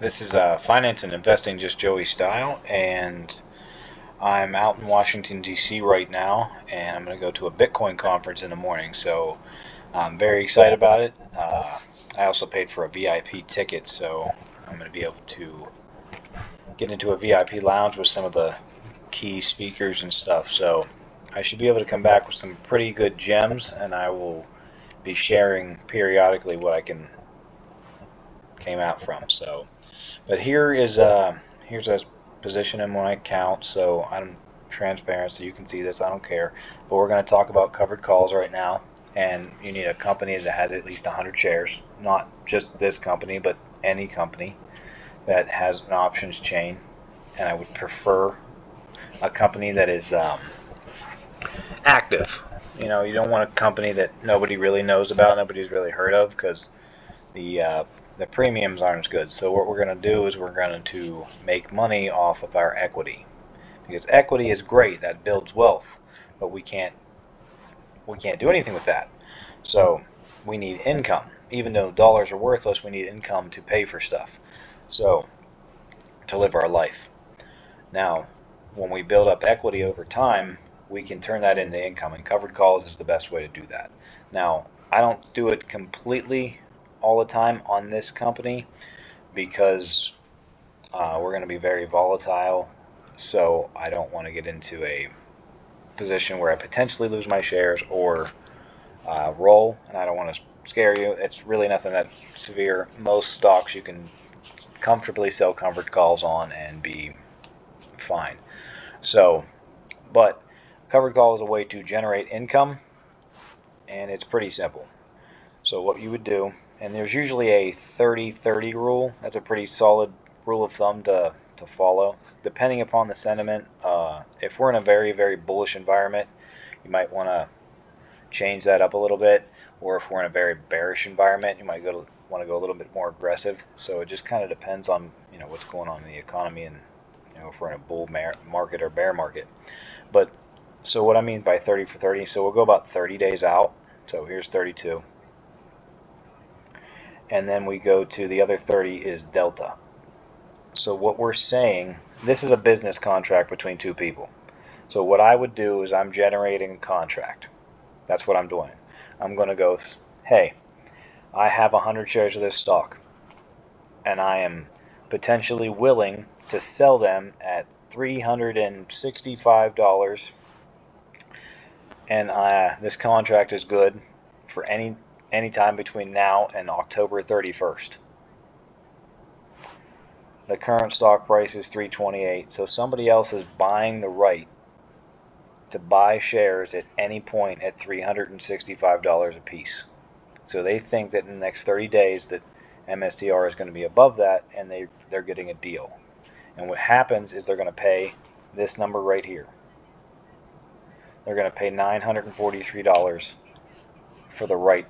This is Finance and Investing Just Joey style, and I'm out in Washington, D.C. right now, and I'm going to go to a Bitcoin conference in the morning, so I'm very excited about it. I also paid for a VIP ticket, so I'm going to be able to get into a VIP lounge with some of the key speakers and stuff, so I should be able to come back with some pretty good gems, and I will be sharing periodically what I came out from. But here's a position in my account, so I'm transparent, so you can see this. I don't care. But we're going to talk about covered calls right now, and you need a company that has at least 100 shares, not just this company, but any company that has an options chain. And I would prefer a company that is active. You don't want a company that nobody really knows about, nobody's really heard of, because the uh, the premiums aren't as good. So what we're going to do is we're going to make money off of our equity, because equity is great, that builds wealth, but we can't do anything with that. So we need income. Even though dollars are worthless, we need income to pay for stuff. So to live our life. Now, when we build up equity over time, we can turn that into income, and covered calls is the best way to do that. Now, I don't do it completely all the time on this company because we're going to be very volatile, so I don't want to get into a position where I potentially lose my shares or roll, and I don't want to scare you. It's really nothing that severe. Most stocks you can comfortably sell covered calls on and be fine. So, but covered call is a way to generate income, and it's pretty simple. So what you would do, and there's usually a 30-30 rule. That's a pretty solid rule of thumb to follow, depending upon the sentiment. If we're in a very, very bullish environment, you might want to change that up a little bit. Or if we're in a very bearish environment, you might want to go a little bit more aggressive. So it just kind of depends on what's going on in the economy, and if we're in a bull market or bear market. But so what I mean by 30 for 30, so we'll go about 30 days out. So here's 32. And then we go to the other 30 is delta. So what we're saying, this is a business contract between two people. So what I would do is I'm generating a contract. That's what I'm doing. I'm going to go, hey, I have 100 shares of this stock, and I am potentially willing to sell them at $365, and this contract is good for any time between now and October 31st. The current stock price is $328, so somebody else is buying the right to buy shares at any point at $365 a piece. So they think that in the next 30 days that MSTR is going to be above that, and they're getting a deal. And what happens is they're going to pay this number right here. They're going to pay $943 for the right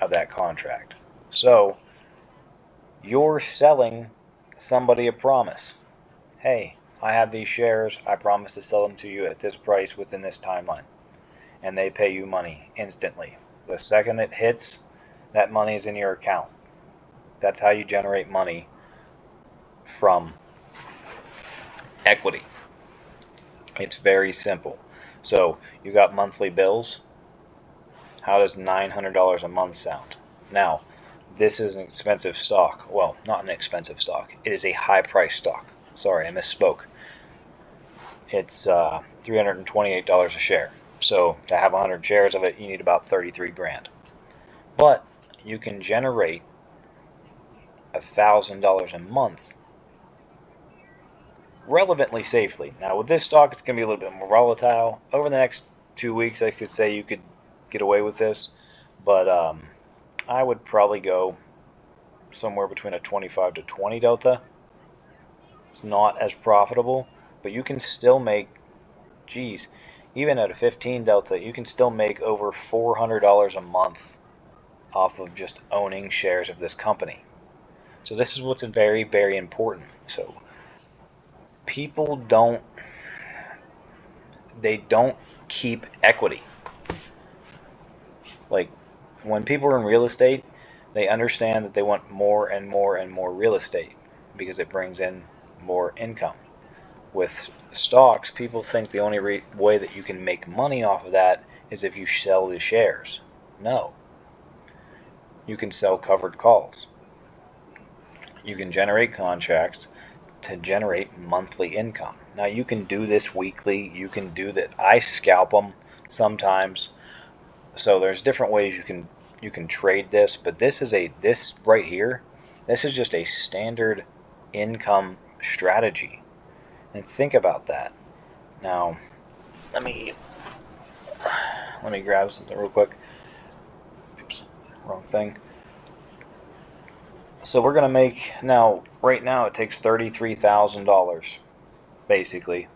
of that contract. So you're selling somebody a promise. Hey, I have these shares. I promise to sell them to you at this price within this timeline. And they pay you money instantly. The second it hits, that money is in your account. That's how you generate money from equity. It's very simple. So you got monthly bills. How does $900 a month sound? Now, this is an expensive stock. Well, not an expensive stock. It is a high-priced stock. Sorry, I misspoke. It's $328 a share. So to have 100 shares of it, you need about 33 grand. But you can generate $1,000 a month relevantly safely. Now with this stock, it's going to be a little bit more volatile. Over the next 2 weeks, I could say you could get away with this, but I would probably go somewhere between a 25 to 20 delta. It's not as profitable, but you can still make, geez, even at a 15 delta, you can still make over $400 a month off of just owning shares of this company. So this is what's very, very important. So people don't keep equity. Like when people are in real estate, they understand that they want more and more and more real estate. because it brings in more income. With stocks, people think the only way that you can make money off of that is if you sell the shares. No. You can sell covered calls. You can generate contracts to generate monthly income. Now you can do this weekly. You can do that. I scalp them sometimes. So there's different ways you can trade this, but this right here, this is just a standard income strategy. And think about that. Now, let me grab something real quick. Oops, wrong thing. So we're gonna make right now it takes $33,000, basically,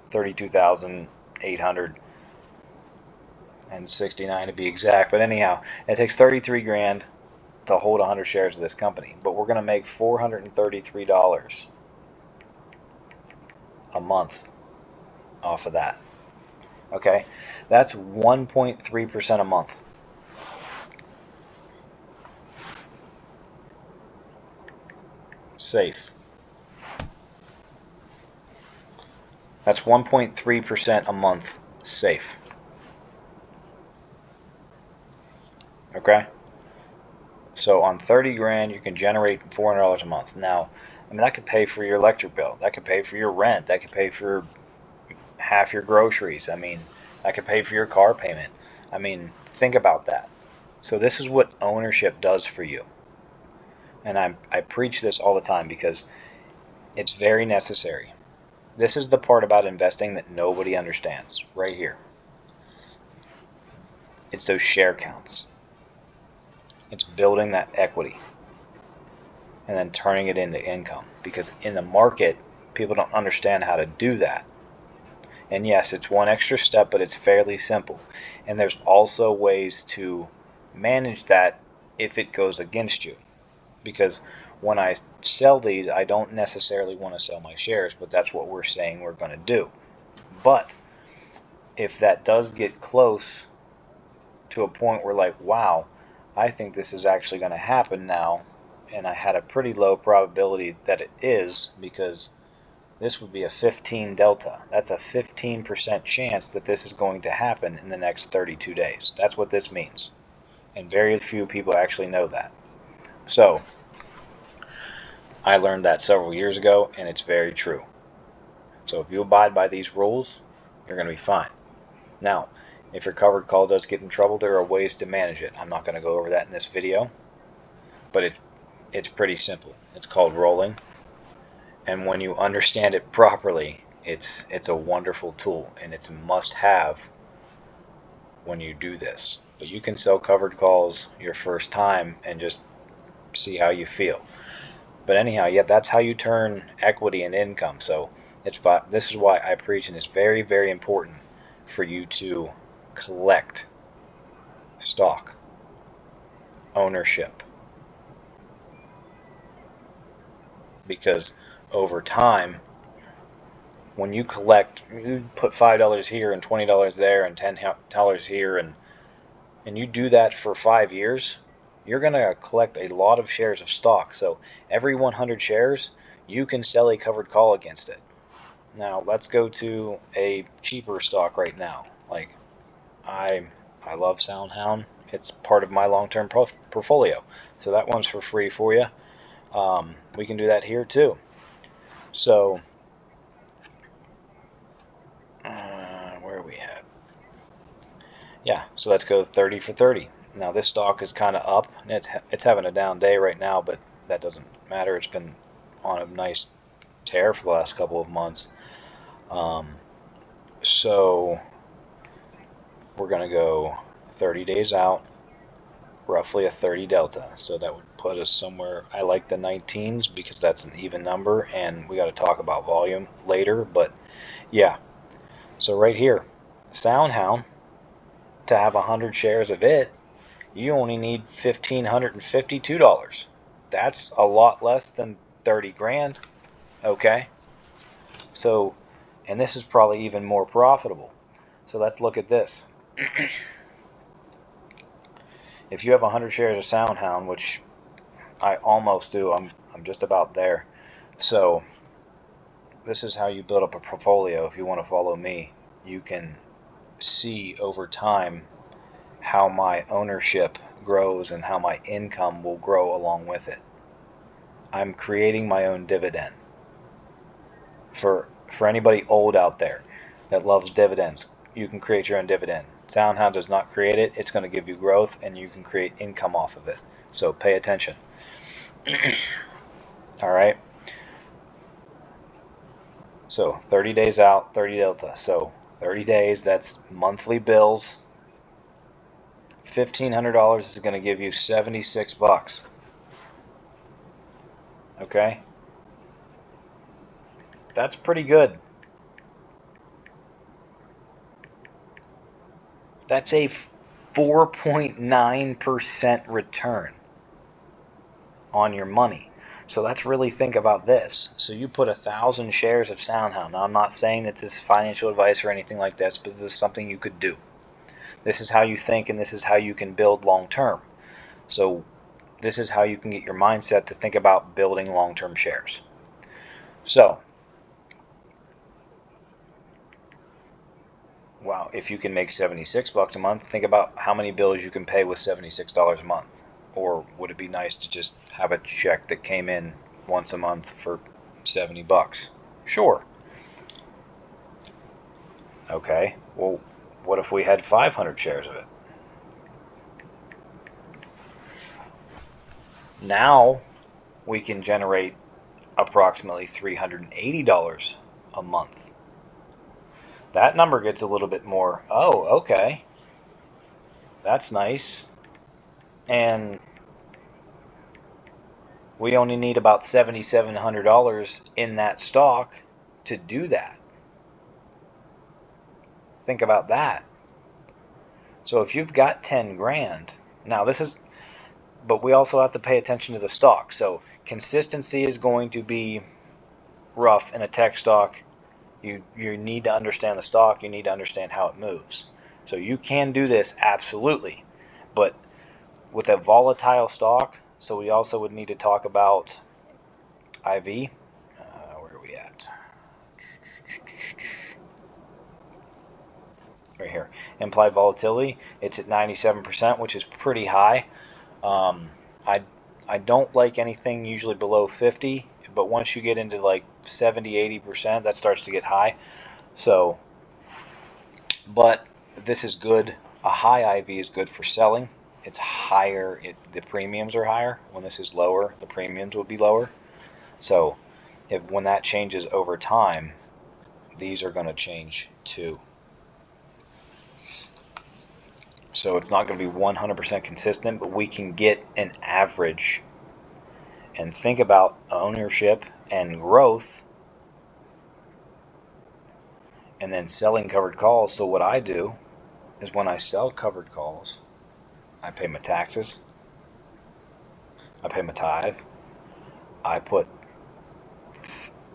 32,869 to be exact. But anyhow, it takes 33 grand to hold 100 shares of this company. But we're gonna make $433 a month off of that. Okay, that's 1.3% a month. Safe. That's 1.3% a month safe. Okay? So on 30 grand, you can generate $400 a month. Now, I mean, that could pay for your electric bill. That could pay for your rent. That could pay for half your groceries. I mean, that could pay for your car payment. I mean, think about that. So this is what ownership does for you. And I preach this all the time because it's very necessary. This is the part about investing that nobody understands, right here. It's those share counts. It's building that equity and then turning it into income. Because in the market, people don't understand how to do that. And yes, it's one extra step, but it's fairly simple. And there's also ways to manage that if it goes against you. Because when I sell these, I don't necessarily want to sell my shares, but that's what we're saying we're going to do. But if that does get close to a point where, like, wow, I think this is actually going to happen now, and I had a pretty low probability that it is, because this would be a 15 delta. That's a 15% chance that this is going to happen in the next 32 days. That's what this means. And very few people actually know that. So, I learned that several years ago, and it's very true. So if you abide by these rules, you're going to be fine. Now, if your covered call does get in trouble, there are ways to manage it. I'm not going to go over that in this video, but it's pretty simple. It's called rolling. And when you understand it properly, it's a wonderful tool, and it's a must-have when you do this. But you can sell covered calls your first time and just see how you feel. But anyhow, yeah, that's how you turn equity into income. So this is why I preach, and it's very, very important for you to collect stock ownership. Because over time, when you collect, you put $5 here and $20 there and $10 here, and you do that for 5 years, you're going to collect a lot of shares of stock. So every 100 shares, you can sell a covered call against it. Now let's go to a cheaper stock right now. Like I love SoundHound. It's part of my long-term portfolio. So that one's for free for you. We can do that here too. So where are we at? Yeah, so let's go 30 for 30. Now this stock is kind of up. It's having a down day right now, but that doesn't matter. It's been on a nice tear for the last couple of months. So we're going to go 30 days out, roughly a 30 delta. So that would put us somewhere. I like the 19s because that's an even number, and we got to talk about volume later. But yeah, so right here, SoundHound, to have 100 shares of it, you only need $1,552. That's a lot less than 30 grand. Okay, so, and this is probably even more profitable. So let's look at this. If you have 100 shares of SoundHound, which I almost do, I'm just about there. So this is how you build up a portfolio. If you want to follow me, you can see over time how my ownership grows and how my income will grow along with it. I'm creating my own dividend. For anybody old out there that loves dividends, you can create your own dividend. SoundHound does not create it. It's going to give you growth, and you can create income off of it. So pay attention. All right. So 30 days out, 30 delta. So 30 days, that's monthly bills. $1,500 is going to give you 76 bucks. Okay? That's pretty good. That's a 4.9% return on your money. So let's really think about this. So you put 1,000 shares of SoundHound. Now, I'm not saying that this is financial advice or anything like this, but this is something you could do. This is how you think, and this is how you can build long term. So this is how you can get your mindset to think about building long-term shares. So, wow, if you can make 76 bucks a month, think about how many bills you can pay with $76 a month. Or would it be nice to just have a check that came in once a month for 70 bucks? Sure. Okay, well, what if we had 500 shares of it? Now we can generate approximately $380 a month. That number gets a little bit more, oh, okay, that's nice. And we only need about $7,700 in that stock to do that. Think about that. So if you've got 10 grand, now this is, but we also have to pay attention to the stock. So consistency is going to be rough in a tech stock. You need to understand the stock. You need to understand how it moves. So you can do this, absolutely. But with a volatile stock, so we also would need to talk about IV. Where are we at? Right here. Implied volatility. It's at 97%, which is pretty high. I don't like anything usually below 50, but once you get into like 70, 80%, that starts to get high. So, but this is good. A high IV is good for selling. It's higher. The premiums are higher. When this is lower, the premiums will be lower. So, when that changes over time, these are going to change too. So it's not going to be 100% consistent, but we can get an average and think about ownership and growth and then selling covered calls. So what I do is when I sell covered calls, I pay my taxes, I pay my tithe, I put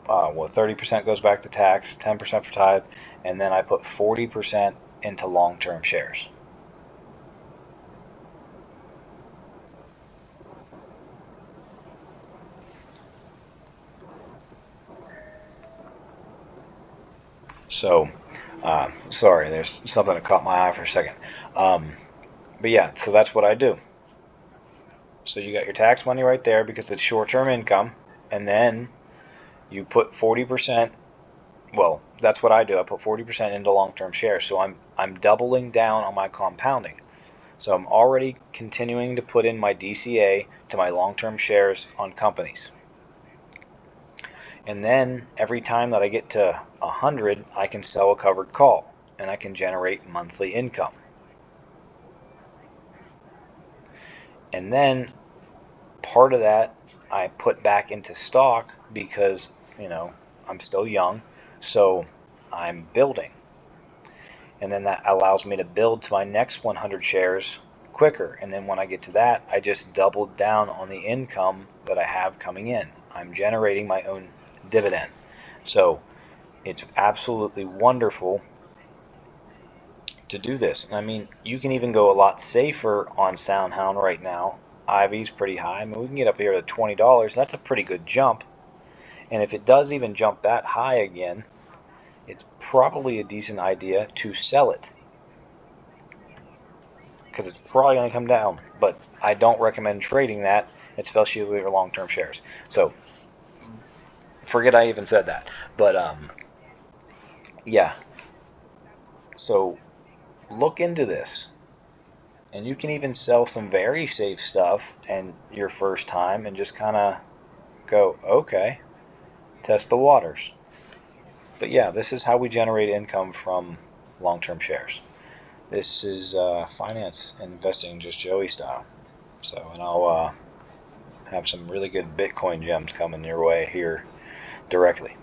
30% goes back to tax, 10% for tithe, and then I put 40% into long-term shares. So, sorry, there's something that caught my eye for a second. But yeah, so that's what I do. So you got your tax money right there because it's short-term income, and then you put 40%. Well, that's what I do. I put 40% into long-term shares. So I'm doubling down on my compounding. So I'm already continuing to put in my DCA to my long-term shares on companies. And then every time that I get to 100, I can sell a covered call and I can generate monthly income. And then part of that I put back into stock because, I'm still young, so I'm building. And then that allows me to build to my next 100 shares quicker. And then when I get to that, I just doubled down on the income that I have coming in. I'm generating my own dividend. So it's absolutely wonderful to do this. I mean, you can even go a lot safer on SoundHound right now. IV's pretty high. I mean, we can get up here to $20. That's a pretty good jump. And if it does even jump that high again, it's probably a decent idea to sell it, because it's probably going to come down. But I don't recommend trading that, especially with your long-term shares. So forget I even said that. But yeah. So look into this, and you can even sell some very safe stuff and your first time, and just kind of go, okay, test the waters. But yeah, this is how we generate income from long-term shares. This is finance and investing just Joey style. So, and I'll have some really good Bitcoin gems coming your way here directly.